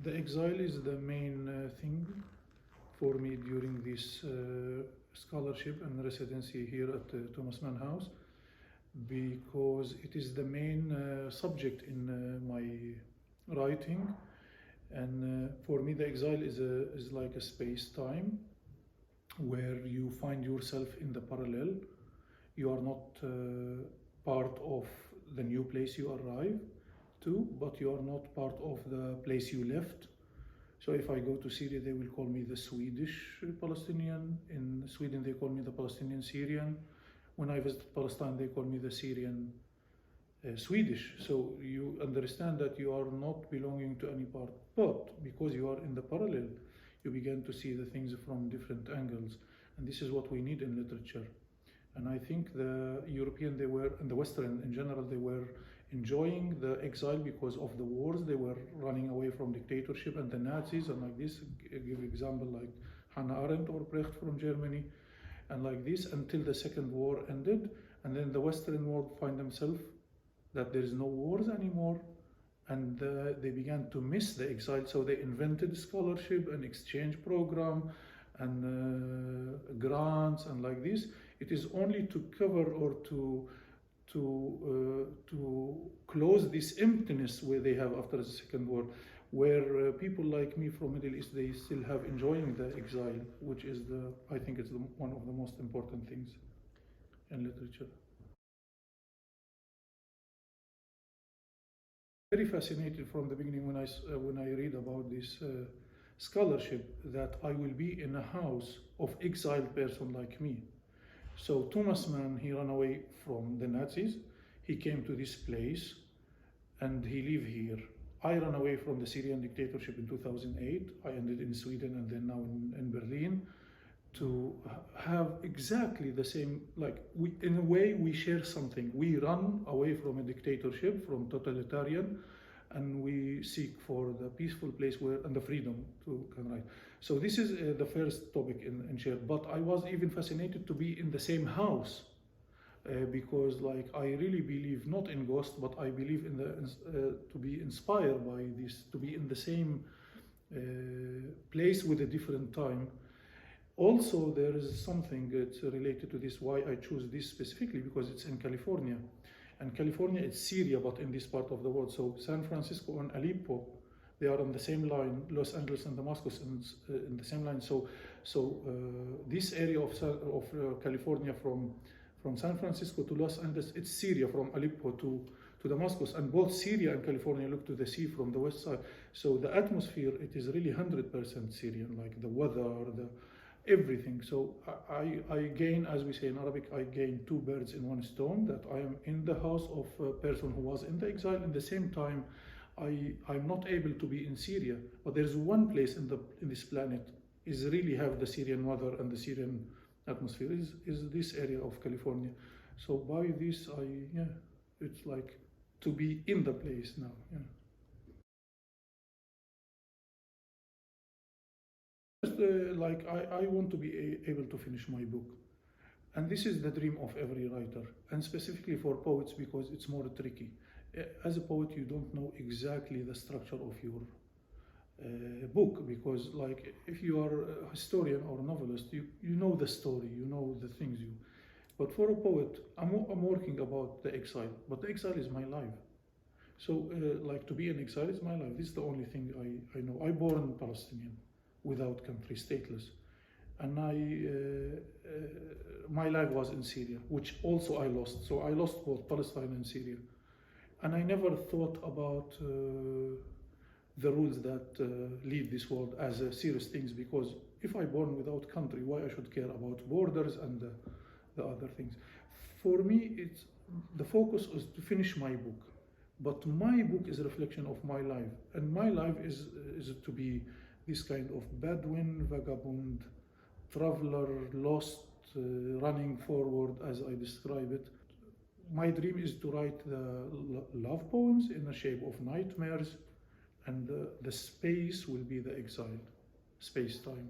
The exile is the main thing for me during this scholarship and residency here at Thomas Mann House, because it is the main subject in my writing. And for me, the exile is like a space-time where you find yourself in the parallel. You are not part of the new place you arrive to, but you are not part of the place you left. So if I go to Syria, they will call me the Swedish Palestinian. In Sweden, they call me the Palestinian Syrian. When I visit Palestine, they call me the Syrian Swedish. So you understand that you are not belonging to any part, but because you are in the parallel, you begin to see the things from different angles. And this is what we need in literature. And I think the European, and the Western in general, they were enjoying the exile because of the wars. They were running away from dictatorship and the Nazis, and like this, give example like Hannah Arendt or Brecht from Germany, and like this until the Second War ended. And then the Western world find themselves that there is no wars anymore, and they began to miss the exile. So they invented scholarship and exchange program and grants and like this. It is only to cover or to close this emptiness where they have after the Second War, where people like me from Middle East, they still have enjoying the exile, which is I think it's one of the most important things in literature. Very fascinated from the beginning when I read about this scholarship that I will be in a house of exiled person like me. So Thomas Mann, he ran away from the Nazis. He came to this place and he lived here. I ran away from the Syrian dictatorship in 2008. I ended in Sweden and then now in Berlin, to have exactly the same, like in a way we share something. We run away from a dictatorship, from totalitarian, and we seek for the peaceful place and the freedom to come right. So this is the first topic in share. But I was even fascinated to be in the same house because like I really believe not in ghosts, but I believe in to be inspired by this, to be in the same place with a different time. Also, there is something that's related to this, why I choose this specifically, because it's in California. And California, it's Syria, but in this part of the world. So San Francisco and Aleppo, they are on the same line. Los Angeles and Damascus in the same line. So this area of California from San Francisco to Los Angeles, it's Syria, from Aleppo to Damascus. And both Syria and California look to the sea from the west side. So the atmosphere, it is really 100% Syrian, like the weather, everything. So I gain, as we say in Arabic, I gain two birds in one stone, that I am in the house of a person who was in the exile. In the same time, I'm not able to be in Syria, but there's one place in this planet is really have the Syrian weather and the Syrian atmosphere is this area of California. So by this, it's like to be in the place now. Yeah. Like I want to be able to finish my book, and this is the dream of every writer, and specifically for poets because it's more tricky. As a poet, you don't know exactly the structure of your book, because like if you are a historian or a novelist, you know the story, you know the things you. But for a poet, I'm working about the exile, but the exile is my life. So like to be in exile is my life. This is the only thing I know. I born Palestinian, without country, stateless, and my life was in Syria, which also I lost. So I lost both Palestine and Syria, and I never thought about the rules that lead this world as serious things, because if I born without country, why I should care about borders and the other things? For me, the focus is to finish my book, but my book is a reflection of my life, and my life is to be this kind of Bedouin, vagabond, traveler, lost, running forward, as I describe it. My dream is to write the love poems in the shape of nightmares, and the space will be the exile, space-time.